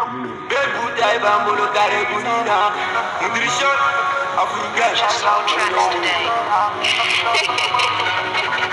Bebutai bambolo kare kunina. Nutrition African. Just how trends today.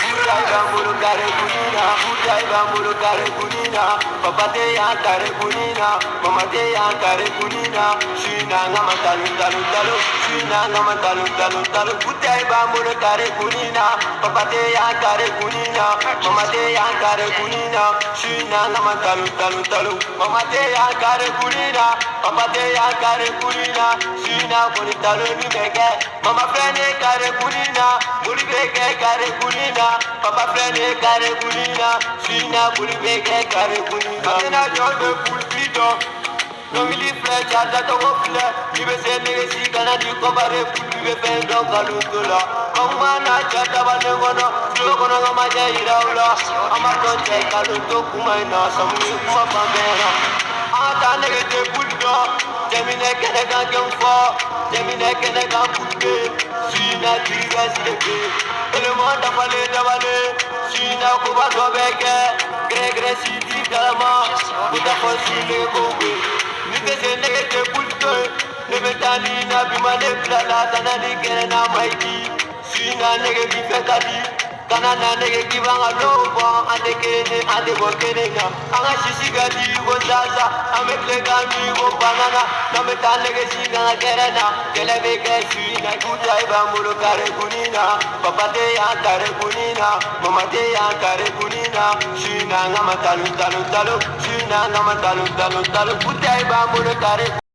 Butai bambolo kare kunina. Butai bambolo kare kunina. Papate ya kare kunina. Mamate ya kare kunina. Shina ngama talu talu talu. Shina ngama talu talu talu. Butai bambolo kare kunina. Papate ya kare kunina. Mamate ya kare kunina. Shina ngama talu talu talu. Mamate ya kare kunina. Papate ya kare kunina. Shina kuni talu ni beke. Mama frene kare kunina. Muri beke kare kunina. Papa frene kare kunina. Shina muri beke kare kunina. Atena jobe pulpito. Nongili flesh ada togo fle. Ibe se negesi kana di kobare pulpi be fendo kalutola. Kongmana chata bane gono. Flo gono ngama jaira ula. Amato che kaluto kumaina samuni kuma pambera. Ata negete puldo. Jemine kene kan kemfo. Jemine kene kan pulpe. Shina kiriga sileke. Eleman dabale. Shina kuba dobeke. Gregre sidi kalama. Buta fosile kobe. Nipese negete pulto. Nebetani na bimane blala tanani kene na maiki. Shina nege bifekadi. Kanana nege kibanga lobo. Ande kene ande bokene na. Anga shishi gadi gozaza. Amekle gami go banana. Nameta nege shiganga kerena. Kelebe shina kutai bambulu kare kunina. Papate ya kare kunina. Mamate ya kare kunina. Shina ngama talu talu talu. Shina ngama talu talu talu. Kutai bambulu kare